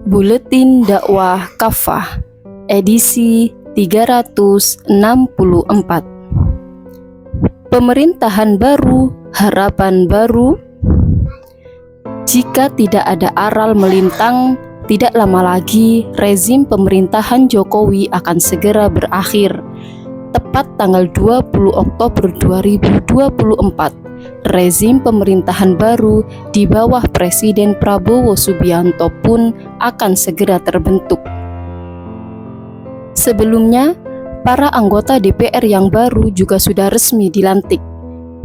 Buletin Dakwah Kafah, edisi 364. Pemerintahan baru, harapan baru. Jika tidak ada aral melintang, tidak lama lagi rezim pemerintahan Jokowi akan segera berakhir. Tepat tanggal 20 Oktober 2024, rezim pemerintahan baru di bawah Presiden Prabowo Subianto pun akan segera terbentuk. Sebelumnya, para anggota DPR yang baru juga sudah resmi dilantik.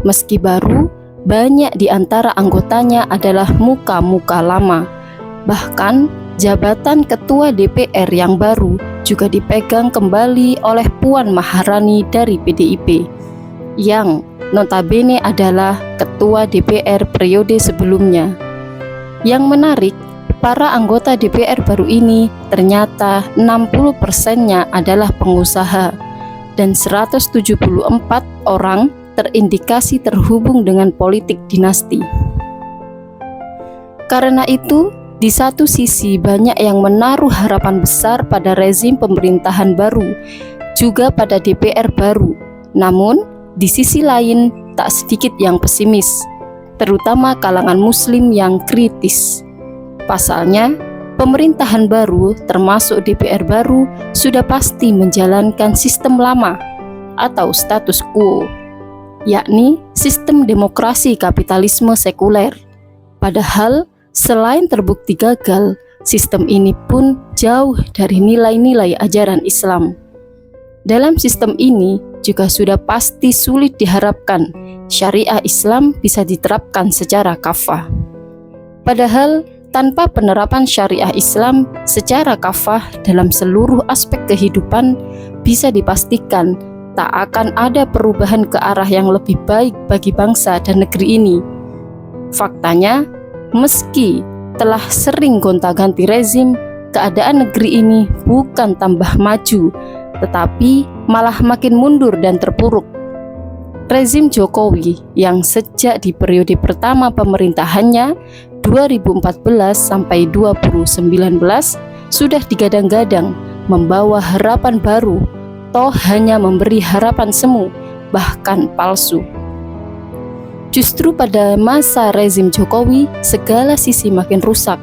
Meski baru, banyak di antara anggotanya adalah muka-muka lama. Bahkan, jabatan ketua DPR yang baru juga dipegang kembali oleh Puan Maharani dari PDIP, yang notabene adalah ketua DPR periode sebelumnya. Yang menarik, para anggota DPR baru ini ternyata 60%-nya adalah pengusaha dan 174 orang terindikasi terhubung dengan politik dinasti. Karena itu, di satu sisi banyak yang menaruh harapan besar pada rezim pemerintahan baru, juga pada DPR baru. Namun, di sisi lain tak sedikit yang pesimis, terutama kalangan muslim yang kritis. Pasalnya, pemerintahan baru termasuk DPR baru sudah pasti menjalankan sistem lama atau status quo, yakni sistem demokrasi kapitalisme sekuler. Padahal, selain terbukti gagal, sistem ini pun jauh dari nilai-nilai ajaran Islam. Dalam sistem ini juga sudah pasti sulit diharapkan syariah Islam bisa diterapkan secara kafah. Padahal, tanpa penerapan syariah Islam secara kafah dalam seluruh aspek kehidupan, bisa dipastikan tak akan ada perubahan ke arah yang lebih baik bagi bangsa dan negeri ini. Faktanya, meski telah sering gonta-ganti rezim, keadaan negeri ini bukan tambah maju, tetapi malah makin mundur dan terpuruk. Rezim Jokowi yang sejak di periode pertama pemerintahannya 2014 sampai 2019 sudah digadang-gadang membawa harapan baru, toh hanya memberi harapan semu, bahkan palsu. Justru pada masa rezim Jokowi, segala sisi makin rusak.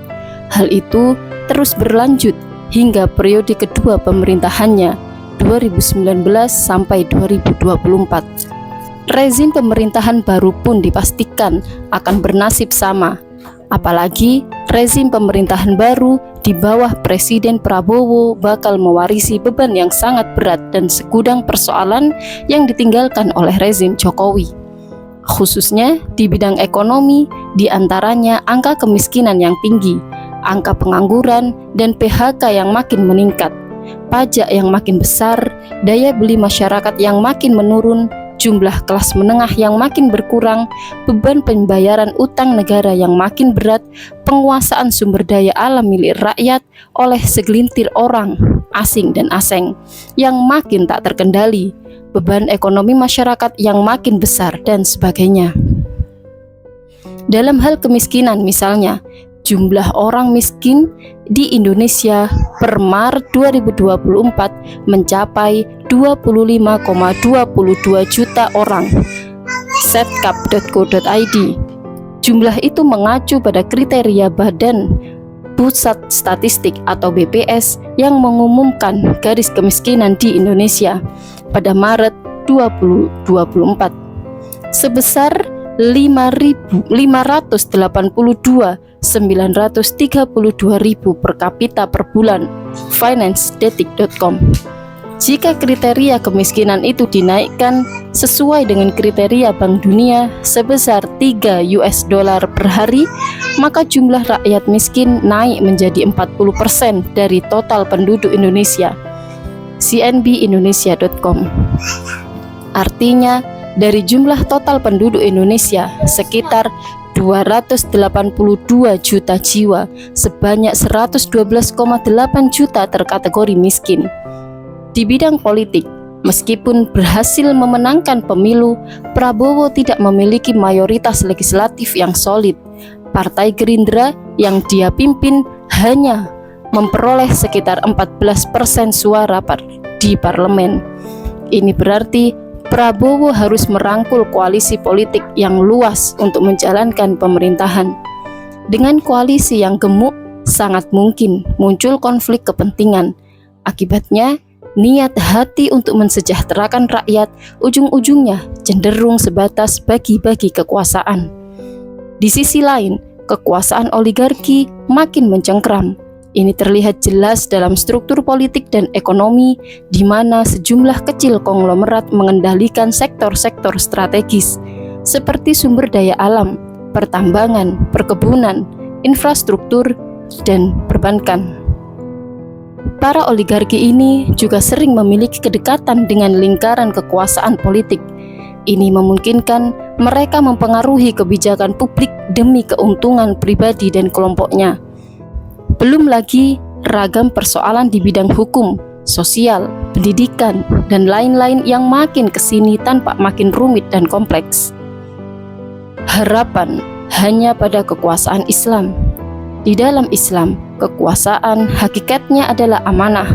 Hal itu terus berlanjut hingga periode kedua pemerintahannya 2019 sampai 2024. Rezim pemerintahan baru pun dipastikan akan bernasib sama. Apalagi rezim pemerintahan baru di bawah Presiden Prabowo bakal mewarisi beban yang sangat berat dan segudang persoalan yang ditinggalkan oleh rezim Jokowi. Khususnya di bidang ekonomi, diantaranya angka kemiskinan yang tinggi, angka pengangguran, dan PHK yang makin meningkat, pajak yang makin besar, daya beli masyarakat yang makin menurun, jumlah kelas menengah yang makin berkurang, beban pembayaran utang negara yang makin berat, penguasaan sumber daya alam milik rakyat oleh segelintir orang, asing dan asing, yang makin tak terkendali, beban ekonomi masyarakat yang makin besar, dan sebagainya. Dalam hal kemiskinan misalnya, jumlah orang miskin di Indonesia per Maret 2024 mencapai 25,22 juta orang. Setcap.co.id. Jumlah itu mengacu pada kriteria Badan Pusat Statistik atau BPS yang mengumumkan garis kemiskinan di Indonesia pada Maret 2024 sebesar 582.932.000 per kapita per bulan. Financedetik.com. Jika kriteria kemiskinan itu dinaikkan sesuai dengan kriteria Bank Dunia sebesar $3 per hari, maka jumlah rakyat miskin naik menjadi 40% dari total penduduk Indonesia. cnbindonesia.com. Artinya, dari jumlah total penduduk Indonesia sekitar 282 juta jiwa, sebanyak 112,8 juta terkategori miskin. Di bidang politik, meskipun berhasil memenangkan pemilu, Prabowo tidak memiliki mayoritas legislatif yang solid. Partai Gerindra yang dia pimpin hanya memperoleh sekitar 14% suara di parlemen. Ini berarti Prabowo harus merangkul koalisi politik yang luas untuk menjalankan pemerintahan. Dengan koalisi yang gemuk, sangat mungkin muncul konflik kepentingan. Akibatnya, niat hati untuk mensejahterakan rakyat ujung-ujungnya cenderung sebatas bagi-bagi kekuasaan. Di sisi lain, kekuasaan oligarki makin mencengkram. Ini terlihat jelas dalam struktur politik dan ekonomi, di mana sejumlah kecil konglomerat mengendalikan sektor-sektor strategis, seperti sumber daya alam, pertambangan, perkebunan, infrastruktur, dan perbankan. Para oligarki ini juga sering memiliki kedekatan dengan lingkaran kekuasaan politik. Ini memungkinkan mereka mempengaruhi kebijakan publik demi keuntungan pribadi dan kelompoknya. Belum lagi ragam persoalan di bidang hukum, sosial, pendidikan, dan lain-lain yang makin kesini tanpa makin rumit dan kompleks. Harapan hanya pada kekuasaan Islam. Di dalam Islam, kekuasaan hakikatnya adalah amanah.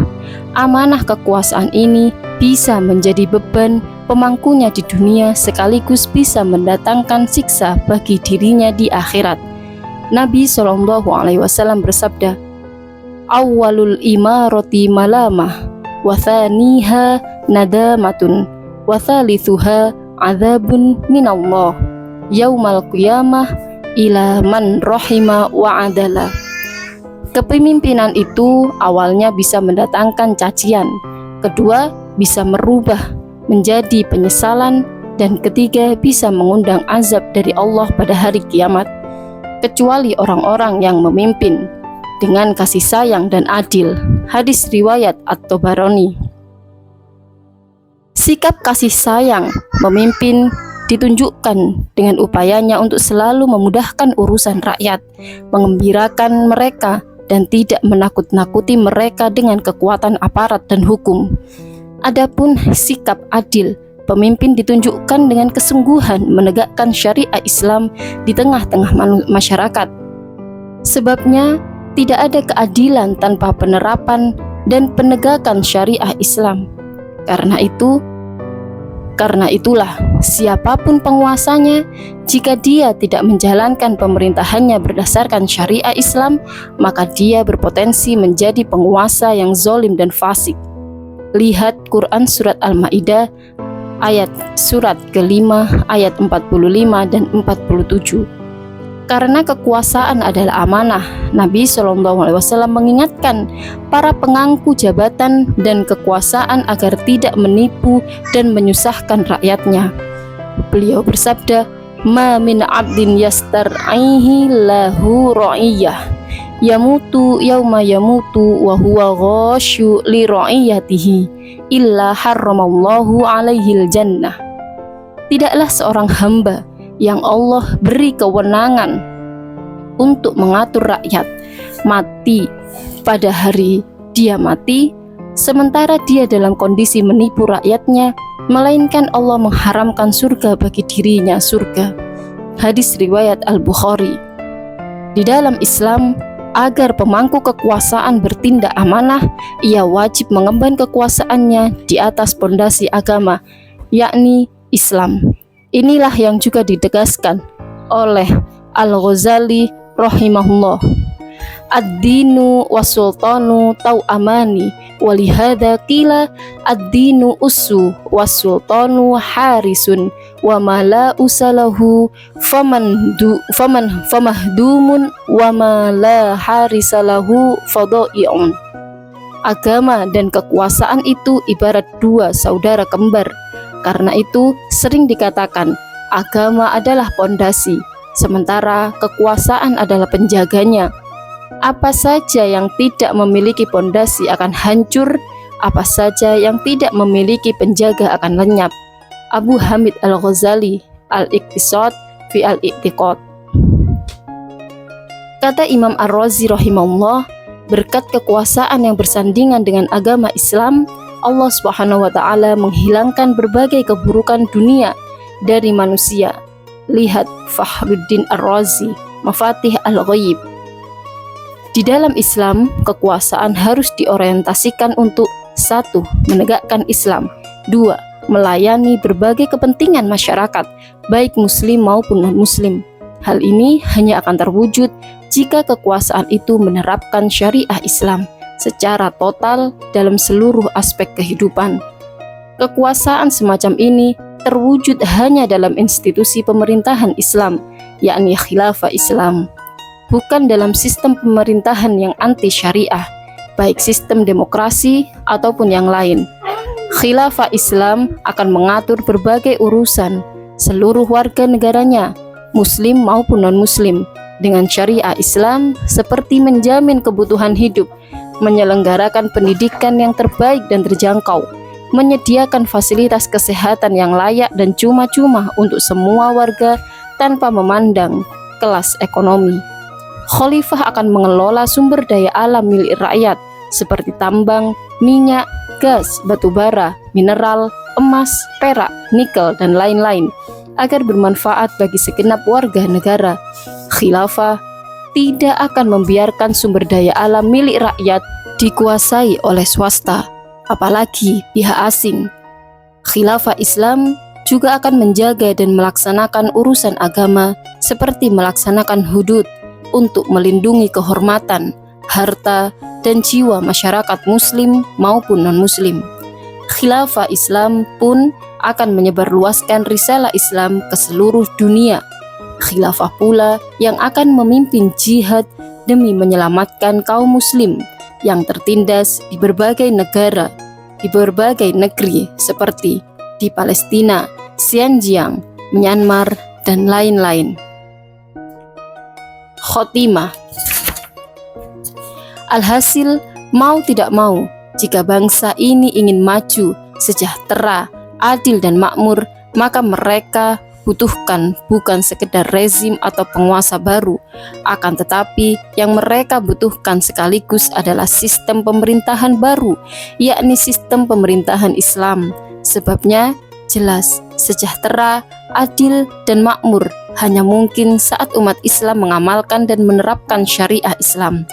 Amanah kekuasaan ini bisa menjadi beban pemangkunya di dunia sekaligus bisa mendatangkan siksa bagi dirinya di akhirat. Nabi SAW bersabda, "Awwalul imarati malamah, wa thaniha nadamatun, wa thalithuha adzabun minallah, yaumal qiyamah ila man rahima wa adala." Kepemimpinan itu awalnya bisa mendatangkan cacian, kedua bisa merubah menjadi penyesalan, dan ketiga bisa mengundang azab dari Allah pada hari kiamat. Kecuali orang-orang yang memimpin dengan kasih sayang dan adil. Hadis riwayat At-Tabarani. Sikap kasih sayang memimpin ditunjukkan dengan upayanya untuk selalu memudahkan urusan rakyat, mengembirakan mereka, dan tidak menakut-nakuti mereka dengan kekuatan aparat dan hukum. Adapun sikap adil, pemimpin ditunjukkan dengan kesungguhan menegakkan syariat Islam di tengah-tengah masyarakat. Sebabnya, tidak ada keadilan tanpa penerapan dan penegakan syariat Islam. Karena itulah, siapapun penguasanya, jika dia tidak menjalankan pemerintahannya berdasarkan syariat Islam, maka dia berpotensi menjadi penguasa yang zalim dan fasik. Lihat Quran Surat Al-Ma'idah ayat surat ke-5 ayat 45 dan 47. Karena kekuasaan adalah amanah, Nabi SAW mengingatkan para pemangku jabatan dan kekuasaan agar tidak menipu dan menyusahkan rakyatnya. Beliau bersabda, "Ma min 'abdin yastar'ihi lahu ra'iyah, yamutu yauma yamutu wa huwa ghasyu li ra'iyatihi illa harramallahu alaihil jannah." Tidaklah seorang hamba yang Allah beri kewenangan untuk mengatur rakyat mati pada hari dia mati, sementara dia dalam kondisi menipu rakyatnya, melainkan Allah mengharamkan surga bagi dirinya surga. Hadis riwayat Al-Bukhari. Di dalam Islam, agar pemangku kekuasaan bertindak amanah, ia wajib mengemban kekuasaannya di atas pondasi agama, yakni Islam. Inilah yang juga ditegaskan oleh Al-Ghazali rahimahullah. Ad-dinu was-sultanu tau'amani, walihada qila ad-dinu ussu was-sultanu harisun, wa ma la usalahu famahdumun, wa ma la harisalahu fadai'un. Agama dan kekuasaan itu ibarat dua saudara kembar. Karena itu sering dikatakan agama adalah pondasi, sementara kekuasaan adalah penjaganya. Apa saja yang tidak memiliki pondasi akan hancur, apa saja yang tidak memiliki penjaga akan lenyap. Abu Hamid Al-Ghazali, Al-Iqtisad fi Al-I'tiqad. Kata Imam Ar-Razi rahimahullah, berkat kekuasaan yang bersandingan dengan agama Islam, Allah Subhanahu wa Ta'ala menghilangkan berbagai keburukan dunia dari manusia. Lihat Fakhruddin Ar-Razi, Mafatih Al-Ghaib. Di dalam Islam, kekuasaan harus diorientasikan untuk 1. Menegakkan Islam, 2. Melayani berbagai kepentingan masyarakat, baik muslim maupun non-muslim. Hal ini hanya akan terwujud jika kekuasaan itu menerapkan syariah Islam secara total dalam seluruh aspek kehidupan. Kekuasaan semacam ini terwujud hanya dalam institusi pemerintahan Islam, yakni khilafah Islam, bukan dalam sistem pemerintahan yang anti syariah, baik sistem demokrasi ataupun yang lain. Khilafah Islam akan mengatur berbagai urusan seluruh warga negaranya, muslim maupun non-muslim, dengan syariah Islam seperti menjamin kebutuhan hidup, menyelenggarakan pendidikan yang terbaik dan terjangkau, menyediakan fasilitas kesehatan yang layak dan cuma-cuma untuk semua warga tanpa memandang kelas ekonomi. Khalifah akan mengelola sumber daya alam milik rakyat seperti tambang, minyak, gas, batu bara, mineral, emas, perak, nikel, dan lain-lain agar bermanfaat bagi segenap warga negara. Khilafah tidak akan membiarkan sumber daya alam milik rakyat dikuasai oleh swasta, apalagi pihak asing. Khilafah Islam juga akan menjaga dan melaksanakan urusan agama seperti melaksanakan hudud untuk melindungi kehormatan, harta, dan jiwa masyarakat muslim maupun non-muslim. Khilafah Islam pun akan menyebarluaskan risalah Islam ke seluruh dunia. Khilafah pula yang akan memimpin jihad demi menyelamatkan kaum muslim yang tertindas di berbagai negara, di berbagai negeri seperti di Palestina, Xinjiang, Myanmar, dan lain-lain. Khotimah. Alhasil, mau tidak mau, jika bangsa ini ingin maju, sejahtera, adil dan makmur, maka mereka butuhkan bukan sekedar rezim atau penguasa baru, akan tetapi yang mereka butuhkan sekaligus adalah sistem pemerintahan baru, yakni sistem pemerintahan Islam. Sebabnya jelas, sejahtera, adil, dan makmur hanya mungkin saat umat Islam mengamalkan dan menerapkan syariah Islam.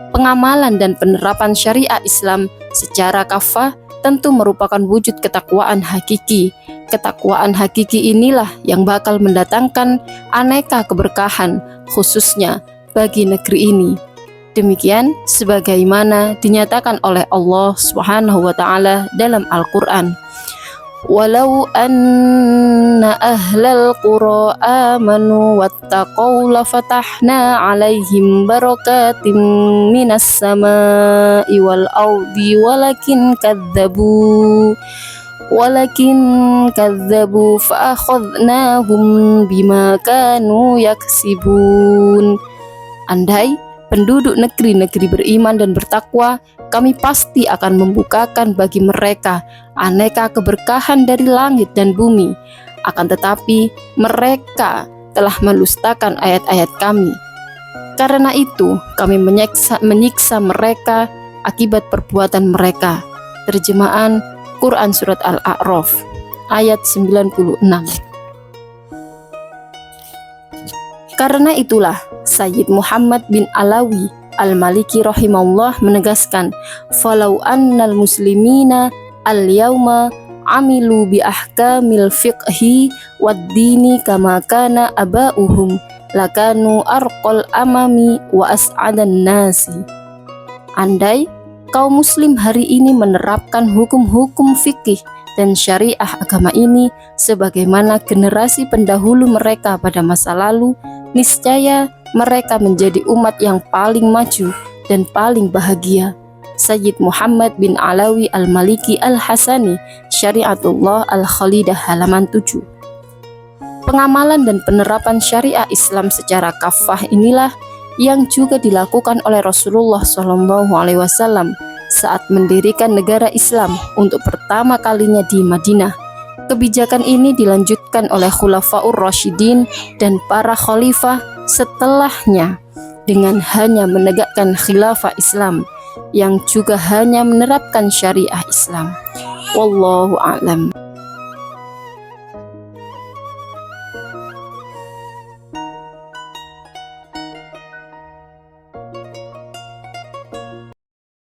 Pengamalan dan penerapan syariah Islam secara kafah tentu merupakan wujud ketakwaan hakiki. Ketakwaan hakiki inilah yang bakal mendatangkan aneka keberkahan khususnya bagi negeri ini. Demikian sebagaimana dinyatakan oleh Allah Subhanahu wa taala dalam Al-Qur'an. Walau anna ahlal qura amanu wattaqau lafatahna alaihim barakatim minas samai wal ardi walakin kadzabu fa akhadnahum bima kanu yaksibun. Andai penduduk negeri-negeri beriman dan bertakwa, kami pasti akan membukakan bagi mereka aneka keberkahan dari langit dan bumi. Akan tetapi mereka telah mendustakan ayat-ayat kami. Karena itu kami menyiksa mereka akibat perbuatan mereka. Terjemahan Quran Surat Al-A'raf ayat 96. Karena itulah Sayyid Muhammad bin Alawi Al-Maliki rahimahullah menegaskan, falau annal muslimina al-yawma amilu bi ahkamil fiqhi wad dini kama kana aba'uhum lakanu arqal amami wa as'adan nasi. Andai kaum muslim hari ini menerapkan hukum-hukum fikih dan syariah agama ini sebagaimana generasi pendahulu mereka pada masa lalu, niscaya mereka menjadi umat yang paling maju dan paling bahagia. Sayyid Muhammad bin Alawi Al-Maliki Al-Hasani, Syariatullah Al-Khalidah halaman 7. Pengamalan dan penerapan syariah Islam secara kafah inilah yang juga dilakukan oleh Rasulullah SAW saat mendirikan negara Islam untuk pertama kalinya di Madinah. Kebijakan ini dilanjutkan oleh Khulafaur Rasyidin dan para khalifah setelahnya dengan hanya menegakkan khilafah Islam yang juga hanya menerapkan syariah Islam. Wallahu a'lam.